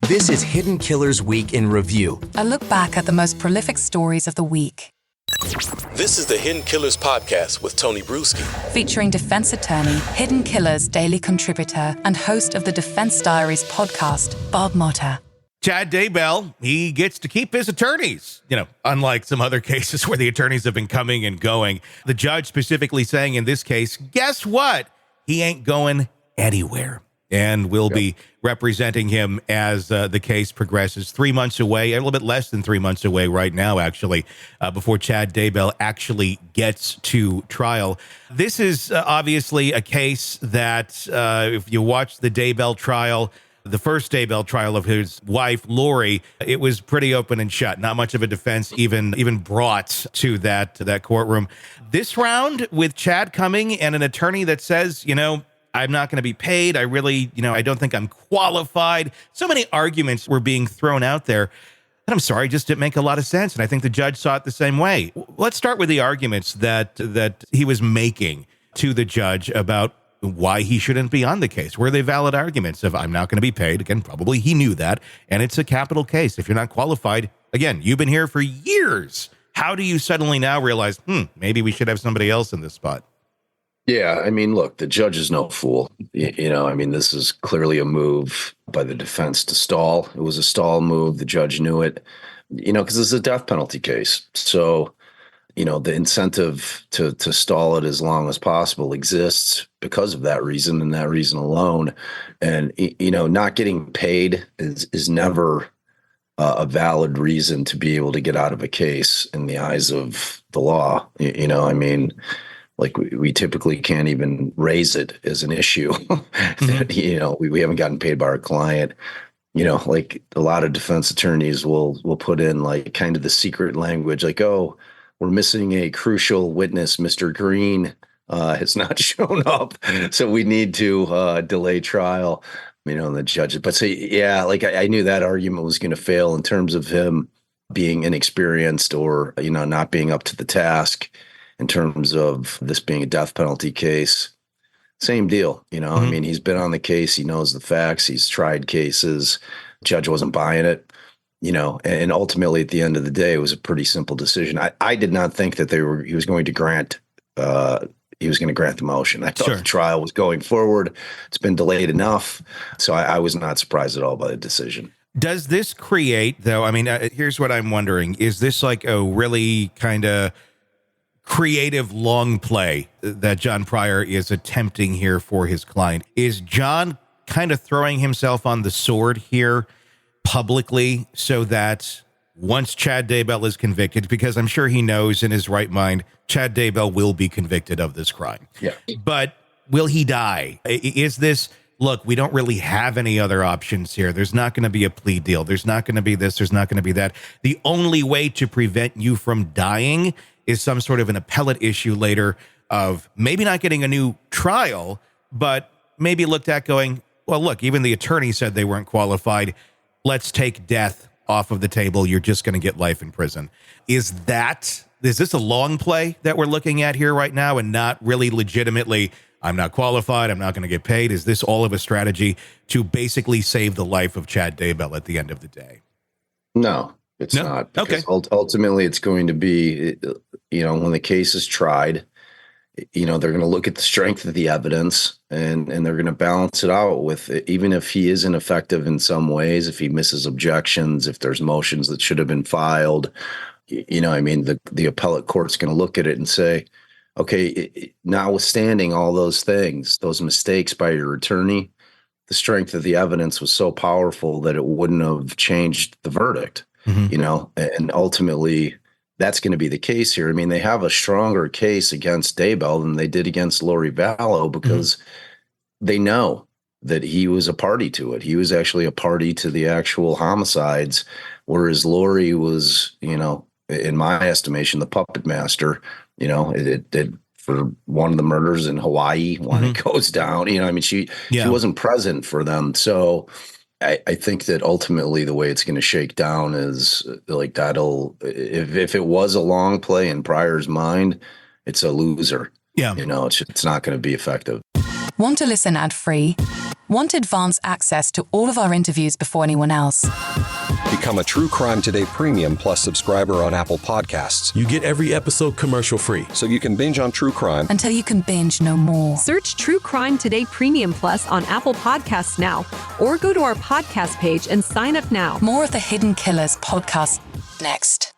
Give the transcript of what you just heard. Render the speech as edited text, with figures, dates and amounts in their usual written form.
This is Hidden Killers Week in Review. A look back at the most prolific stories of the week. This is the Hidden Killers podcast with Tony Brueski. Featuring defense attorney, Hidden Killers daily contributor, and host of the Defense Diaries podcast, Bob Motta. Chad Daybell, he gets to keep his attorneys, unlike some other cases where the attorneys have been coming and going. The judge specifically saying in this case, guess what? He ain't going anywhere. And we'll be representing him as the case progresses. 3 months away, a little bit less than 3 months away right now, actually, before Chad Daybell actually gets to trial. This is obviously a case that if you watch the Daybell trial, the first Daybell trial of his wife, Lori, it was pretty open and shut. Not much of a defense even brought to that courtroom. This round with Chad coming and an attorney that says, I'm not going to be paid. I really, I don't think I'm qualified. So many arguments were being thrown out there. And I'm sorry, just didn't make a lot of sense. And I think the judge saw it the same way. Let's start with the arguments that he was making to the judge about why he shouldn't be on the case. Were they valid arguments of I'm not going to be paid? Again, probably he knew that. And it's a capital case. If you're not qualified, again, you've been here for years. How do you suddenly now realize, maybe we should have somebody else in this spot? Yeah, look, the judge is no fool. This is clearly a move by the defense to stall. It was a stall move. The judge knew it, because it's a death penalty case. So, the incentive to stall it as long as possible exists because of that reason and that reason alone. And, not getting paid is never a valid reason to be able to get out of a case in the eyes of the law. Like we typically can't even raise it as an issue. That, we haven't gotten paid by our client. Like a lot of defense attorneys will put in like kind of the secret language, like, oh, we're missing a crucial witness. Mr. Green has not shown up, so we need to delay trial. The judge. But I knew that argument was going to fail in terms of him being inexperienced or not being up to the task. In terms of this being a death penalty case, same deal. He's been on the case. He knows the facts. He's tried cases. Judge wasn't buying it, and ultimately at the end of the day, it was a pretty simple decision. I did not think that he was going to grant the motion. I thought the trial was going forward. It's been delayed enough. So I was not surprised at all by the decision. Does this create, though, here's what I'm wondering. Is this like a really kind of creative long play that John Pryor is attempting here for his client? Is John kind of throwing himself on the sword here publicly so that once Chad Daybell is convicted, because I'm sure he knows in his right mind, Chad Daybell will be convicted of this crime. Yeah. But will he die? Is this, look, we don't really have any other options here. There's not going to be a plea deal. There's not going to be this. There's not going to be that. The only way to prevent you from dying is some sort of an appellate issue later of maybe not getting a new trial, but maybe looked at going, well, look, even the attorney said they weren't qualified. Let's take death off of the table. You're just going to get life in prison. Is this a long play that we're looking at here right now and not really legitimately, I'm not qualified, I'm not going to get paid? Is this all of a strategy to basically save the life of Chad Daybell at the end of the day? No. It's not. Okay. Ultimately, it's going to be, when the case is tried, they're going to look at the strength of the evidence and they're going to balance it out with, even if he is ineffective in some ways, if he misses objections, if there's motions that should have been filed, the appellate court's going to look at it and say, okay, notwithstanding all those things, those mistakes by your attorney, the strength of the evidence was so powerful that it wouldn't have changed the verdict. And ultimately that's going to be the case here. They have a stronger case against Daybell than they did against Lori Vallow because they know that he was a party to it. He was actually a party to the actual homicides, whereas Lori was, in my estimation, the puppet master. It did for one of the murders in Hawaii when it goes down. She wasn't present for them. So I think that ultimately the way it's going to shake down is like that'll, if it was a long play in Pryor's mind, it's a loser. Yeah. It's not going to be effective. Want to listen ad-free? Want advance access to all of our interviews before anyone else? Become a True Crime Today Premium Plus subscriber on Apple Podcasts. You get every episode commercial-free. So you can binge on true crime Until you can binge no more. Search True Crime Today Premium Plus on Apple Podcasts now, or go to our podcast page and sign up now. More of the Hidden Killers podcast next.